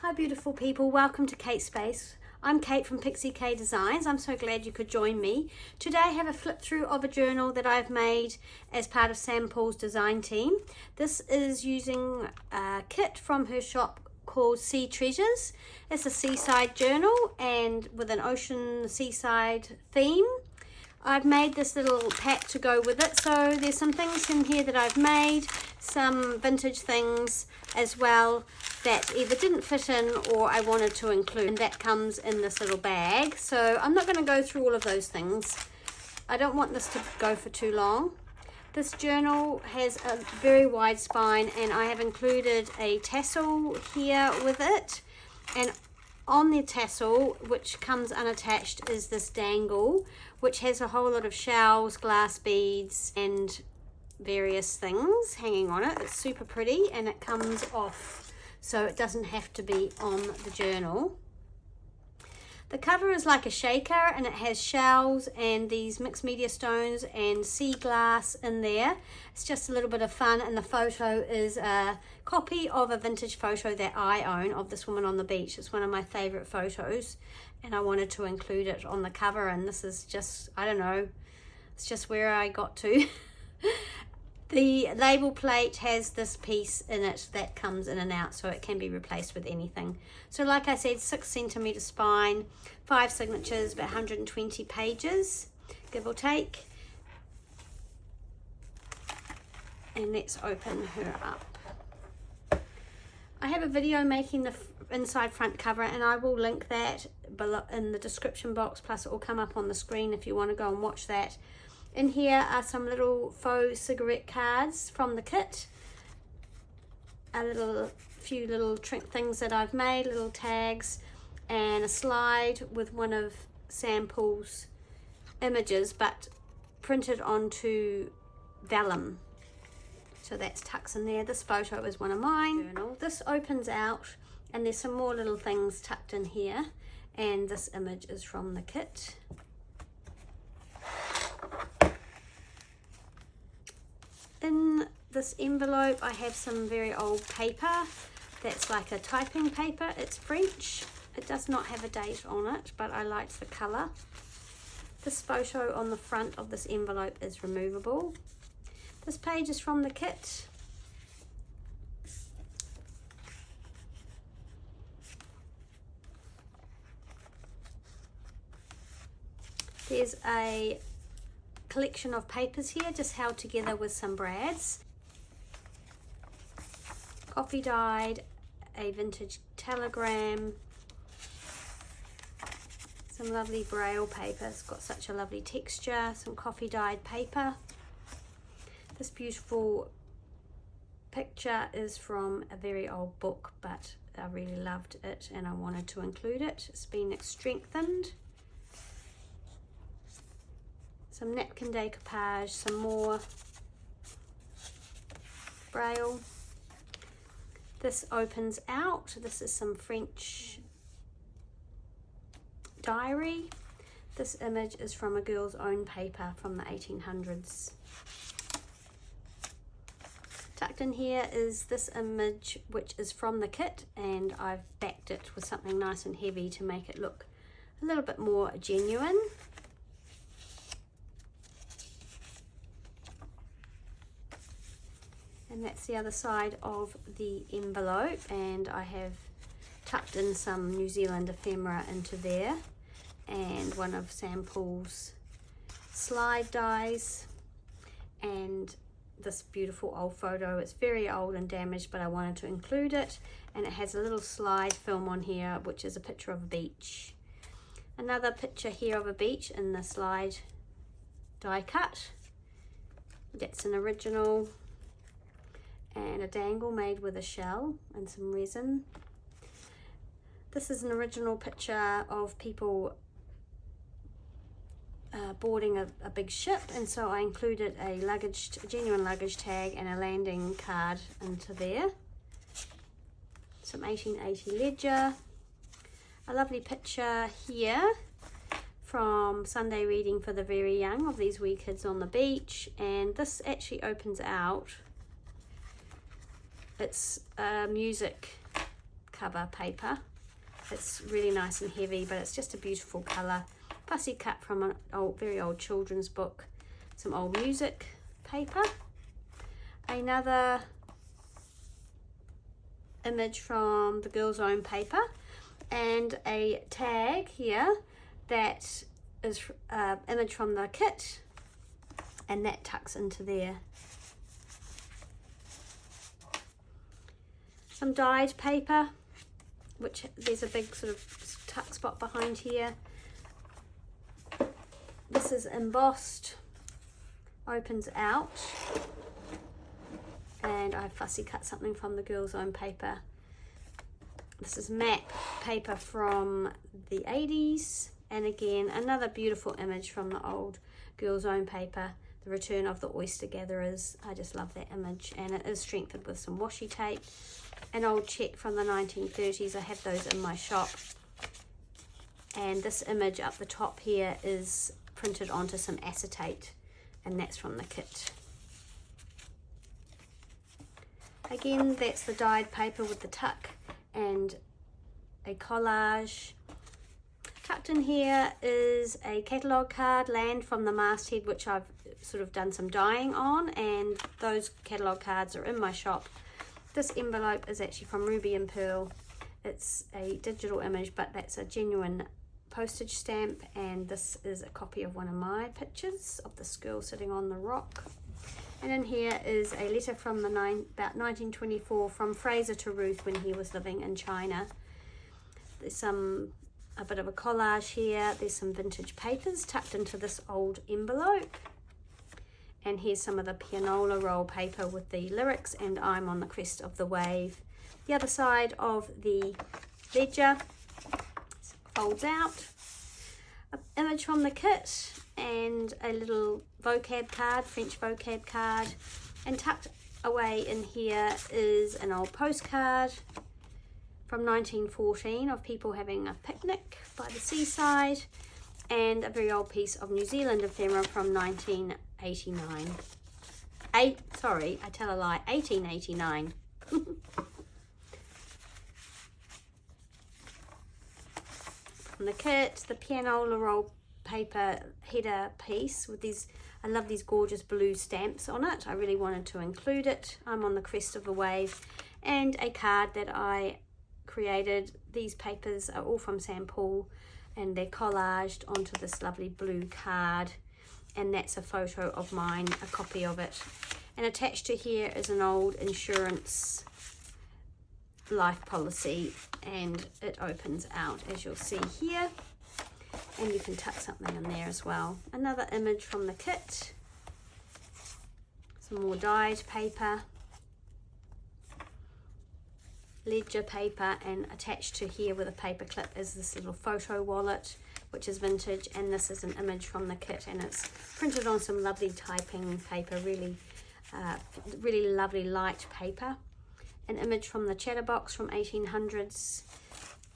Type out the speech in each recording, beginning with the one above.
Hi beautiful people, welcome to Kate's Space. I'm Kate from Pixie Designs. I'm so glad you could join me. Today I have a flip through of a journal that I've made as part of Sam Poole's design team. This is using a kit from her shop called Sea Treasures. It's a seaside journal and with an ocean seaside theme. I've made this little pack to go with it, so there's some things in here that I've made, some vintage things as well that either didn't fit in or I wanted to include, and that comes in this little bag. So I'm not going to go through all of those things. I don't want this to go for too long. This journal has a very wide spine and I have included a tassel here with it, and on the tassel, which comes unattached, is this dangle which has a whole lot of shells, glass beads and various things hanging on it. It's super pretty and it comes off, so it doesn't have to be on the journal. The cover is like a shaker and it has shells and these mixed media stones and sea glass in there. It's just a little bit of fun, and the photo is a copy of a vintage photo that I own of this woman on the beach. It's one of my favorite photos and I wanted to include it on the cover, and this is just, I don't know, it's just where I got to. The label plate has this piece in it that comes in and out, so it can be replaced with anything. So like I said, 6cm spine, 5 signatures, about 120 pages, give or take. And let's open her up. I have a video making the inside front cover, and I will link that below in the description box, plus it will come up on the screen if you want to go and watch that. In here are some little faux cigarette cards from the kit, a few little things that I've made, little tags, and a slide with one of Sam Poole's images but printed onto vellum. So that's tucks in there. This photo is one of mine. This opens out and there's some more little things tucked in here, and this image is from the kit. In this envelope I have some very old paper that's like a typing paper. It's French. It does not have a date on it, but I liked the colour. This photo on the front of this envelope is removable. This page is from the kit. There's a collection of papers here just held together with some brads. Coffee dyed, a vintage telegram, some lovely braille paper. It's got such a lovely texture, some coffee dyed paper. This beautiful picture is from a very old book, but I really loved it and I wanted to include it. It's been strengthened. Some napkin decoupage, some more braille. This opens out. This is some French diary. This image is from a girl's own paper from the 1800s. Tucked in here is this image, which is from the kit, and I've backed it with something nice and heavy to make it look a little bit more genuine. And that's the other side of the envelope, and I have tucked in some New Zealand ephemera into there, and one of Sam Poole's slide dies, and this beautiful old photo. It's very old and damaged, but I wanted to include it, and it has a little slide film on here, which is a picture of a beach. Another picture here of a beach in the slide die cut. That's an original, and a dangle made with a shell and some resin. This is an original picture of people boarding a big ship, and so I included a genuine luggage tag and a landing card into there. Some 1880 ledger. A lovely picture here from Sunday reading for the very young of these wee kids on the beach, and this actually opens out. It's a music cover paper. It's really nice and heavy, but it's just a beautiful colour. Fussy cut from an very old children's book. Some old music paper. Another image from the Girl's Own paper, and a tag here that is image from the kit, and that tucks into there. Some dyed paper, which there's a big sort of tuck spot behind here. This is embossed, opens out, and I fussy cut something from the Girl's Own paper. This is matte paper from the 80s, and again another beautiful image from the old Girl's Own paper, the Return of the Oyster Gatherers. I just love that image, and it is strengthened with some washi tape. An old check from the 1930s, I have those in my shop, and this image up the top here is printed onto some acetate, and that's from the kit. Again, that's the dyed paper with the tuck and a collage. Tucked in here is a catalogue card, Land from the Masthead, which I've sort of done some dyeing on, and those catalogue cards are in my shop. This envelope is actually from Ruby and Pearl. It's a digital image, but that's a genuine postage stamp, and this is a copy of one of my pictures of this girl sitting on the rock. And in here is a letter from about 1924 from Fraser to Ruth when he was living in China. There's a bit of a collage here. There's some vintage papers tucked into this old envelope. And here's some of the pianola roll paper with the lyrics, and I'm on the crest of the wave. The other side of the ledger folds out. An image from the kit, and a little vocab card, French vocab card, and tucked away in here is an old postcard from 1914 of people having a picnic by the seaside, and a very old piece of New Zealand ephemera from 1989. Sorry, I tell a lie, 1889. From the kit, the pianola roll paper header piece with these, I love these gorgeous blue stamps on it. I really wanted to include it. I'm on the crest of the wave, and a card that I created. These papers are all from Poole, and they're collaged onto this lovely blue card, and that's a photo of mine, a copy of it. And attached to here is an old insurance life policy, and it opens out as you'll see here, and you can tuck something in there as well. Another image from the kit, some more dyed paper, ledger paper, and attached to here with a paper clip is this little photo wallet, which is vintage, and this is an image from the kit, and it's printed on some lovely typing paper, really lovely light paper. An image from the Chatterbox from 1800s,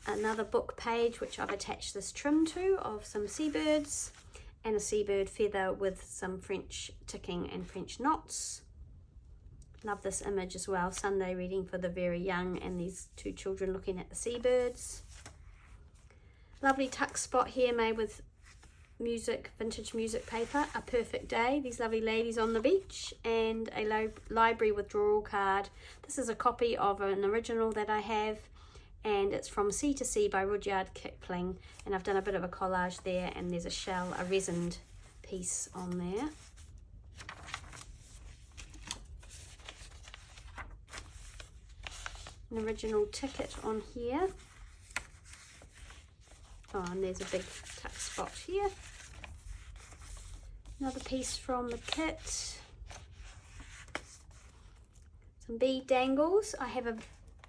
another book page which I've attached this trim to of some seabirds, and a seabird feather with some French ticking and French knots. Love this image as well, Sunday reading for the very young, and these two children looking at the seabirds. Lovely tuck spot here made with music, vintage music paper, A Perfect Day, these lovely ladies on the beach, and a library withdrawal card. This is a copy of an original that I have, and it's from Sea to Sea by Rudyard Kipling, and I've done a bit of a collage there, and there's a shell, a resined piece on there. An original ticket on here. Oh, and there's a big tuck spot here. Another piece from the kit. Some bead dangles. I have a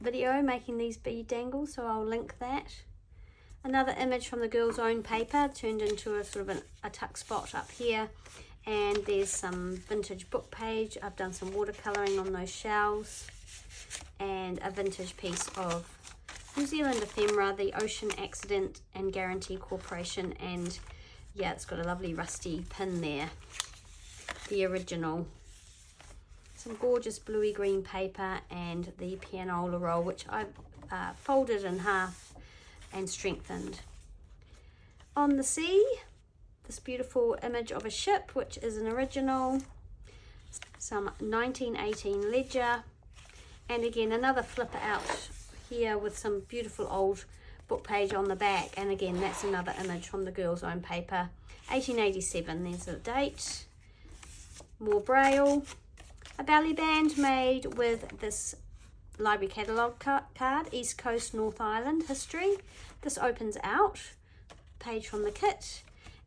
video making these bead dangles, so I'll link that. Another image from the Girl's Own paper turned into a sort of a tuck spot up here. And there's some vintage book page. I've done some watercolouring on those shells. And a vintage piece of New Zealand ephemera, the Ocean Accident and Guarantee Corporation, and yeah, it's got a lovely rusty pin there, the original. Some gorgeous bluey green paper, and the pianola roll, which I've folded in half and strengthened. On the sea, this beautiful image of a ship, which is an original, some 1918 ledger, and again another flip out here with some beautiful old book page on the back, and again that's another image from the girls' own paper, 1887, there's the date. More braille, a belly band made with this library catalogue card, East Coast North Island history. This opens out, page from the kit,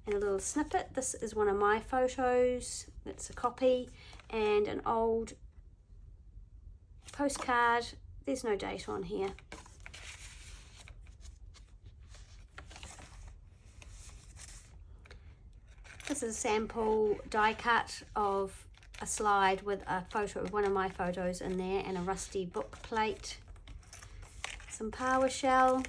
and a little snippet. This is one of my photos, it's a copy, and an old postcard. There's no date on here. This is a sample die cut of a slide with a photo of one of my photos in there and a rusty book plate. Some PowerShell.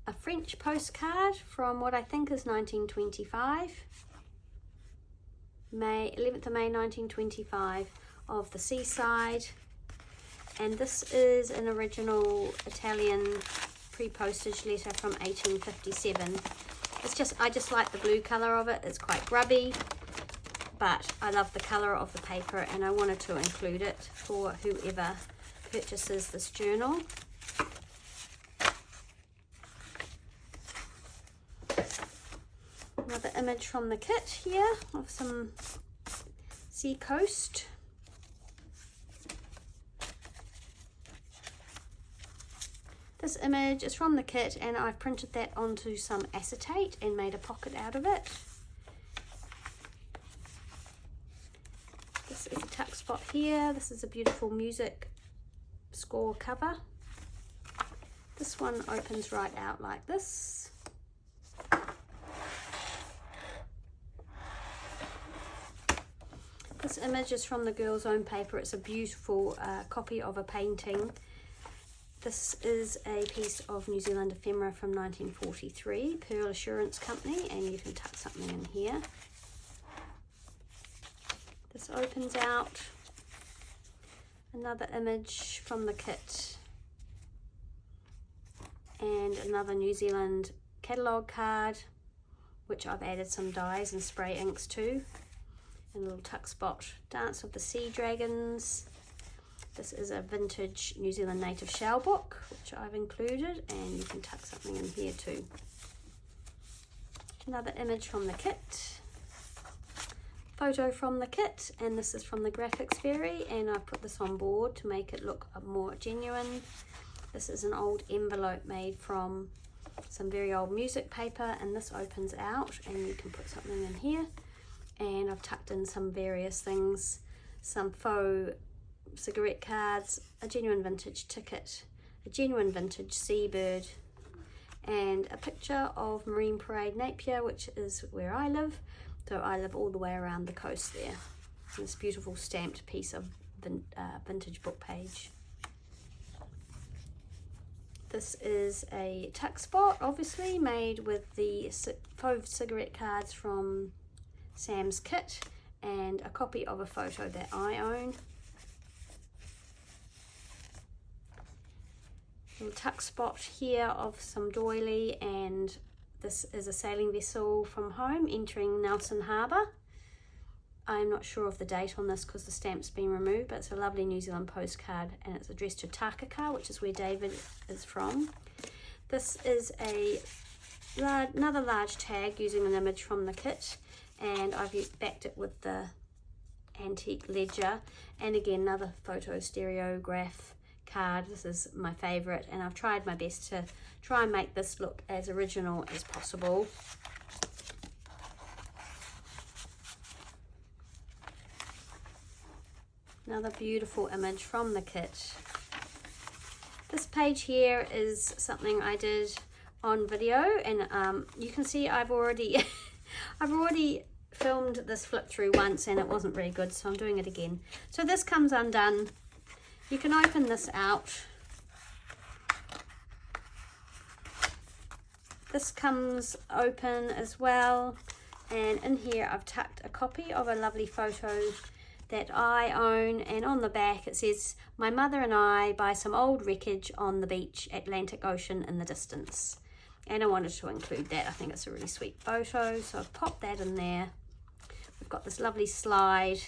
A French postcard from what I think is 1925. 11th of May 1925 of the Seaside. And this is an original Italian pre-postage letter from 1857. I just like the blue colour of it. It's quite grubby, but I love the colour of the paper and I wanted to include it for whoever purchases this journal. Another image from the kit here of some sea coast. This image is from the kit and I've printed that onto some acetate and made a pocket out of it. This is a tuck spot here. This is a beautiful music score cover. This one opens right out like this. This image is from the girls' own paper. It's a beautiful copy of a painting. This is a piece of New Zealand ephemera from 1943, Pearl Assurance Company, and you can tuck something in here. This opens out. Another image from the kit. And another New Zealand catalogue card, which I've added some dyes and spray inks to. And a little tuck spot, Dance of the Sea Dragons. This is a vintage New Zealand native shell book, which I've included, and you can tuck something in here too. Another image from the kit, photo from the kit, and this is from the graphics fairy, and I've put this on board to make it look more genuine. This is an old envelope made from some very old music paper, and this opens out and you can put something in here. And I've tucked in some various things, some faux cigarette cards, a genuine vintage ticket, a genuine vintage seabird, and a picture of Marine Parade Napier, which is where I live. So I live all the way around the coast there. This beautiful stamped piece of vintage book page. This is a tuck spot, obviously made with the faux cigarette cards from Sam's kit, and a copy of a photo that I own. Little tuck spot here of some doily, and this is a sailing vessel from home entering Nelson Harbour. I'm not sure of the date on this because the stamp's been removed, but it's a lovely New Zealand postcard and it's addressed to Takaka, which is where David is from. This is another large tag using an image from the kit, and I've backed it with the antique ledger, and again another photo stereograph card. This is my favourite, and I've tried my best to try and make this look as original as possible. Another beautiful image from the kit. This page here is something I did on video, and you can see I've already filmed this flip through once and it wasn't very good, so I'm doing it again. So this comes undone. You can open this out. This comes open as well, and in here I've tucked a copy of a lovely photo that I own, and on the back it says, "My mother and I by some old wreckage on the beach, Atlantic Ocean in the distance." And I wanted to include that. I think it's a really sweet photo, so I've popped that in there. We've got this lovely slide,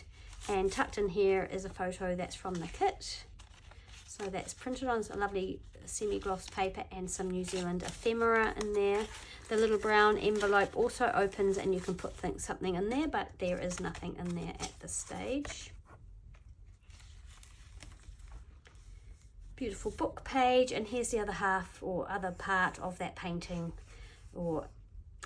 and tucked in here is a photo that's from the kit. So that's printed on some lovely semi-gloss paper and some New Zealand ephemera in there. The little brown envelope also opens and you can put something in there, but there is nothing in there at this stage. Beautiful book page, and here's the other half or other part of that painting, or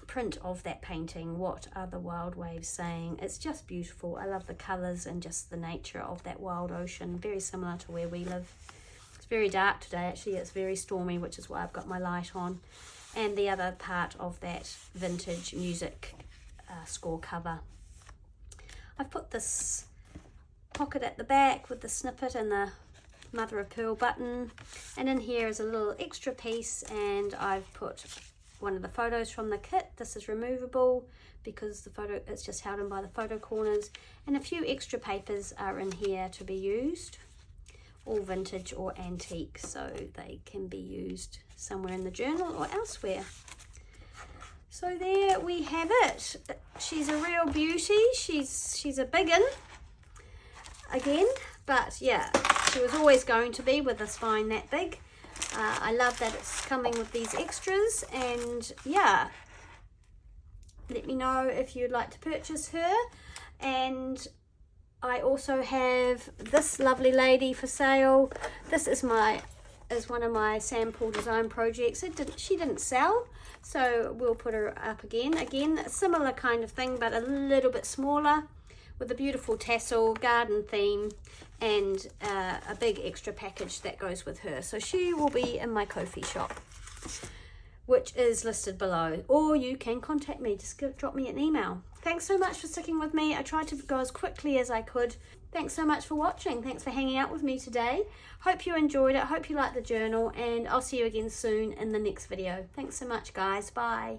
print of that painting. What are the wild waves saying? It's just beautiful. I love the colours and just the nature of that wild ocean, very similar to where we live. It's very dark today actually, it's very stormy, which is why I've got my light on. And the other part of that vintage music score cover. I've put this pocket at the back with the snippet and the mother of pearl button, and in here is a little extra piece, and I've put one of the photos from the kit. This is removable because the photo, it's just held in by the photo corners, and a few extra papers are in here to be used, all vintage or antique, so they can be used somewhere in the journal or elsewhere. So there we have it. She's a real beauty. She's a big un again, but yeah, she was always going to be with a spine that big. I love that it's coming with these extras, and yeah, let me know if you'd like to purchase her. And I also have this lovely lady for sale. This is one of my Sam Poole design projects. She didn't sell, so we'll put her up again. Again, a similar kind of thing, but a little bit smaller, with a beautiful tassel, garden theme, and a big extra package that goes with her. So she will be in my Ko-fi shop, which is listed below, or you can contact me. Just drop me an email. Thanks so much for sticking with me. I tried to go as quickly as I could. Thanks so much for watching. Thanks for hanging out with me today. Hope you enjoyed it. Hope you liked the journal, and I'll see you again soon in the next video. Thanks so much, guys. Bye.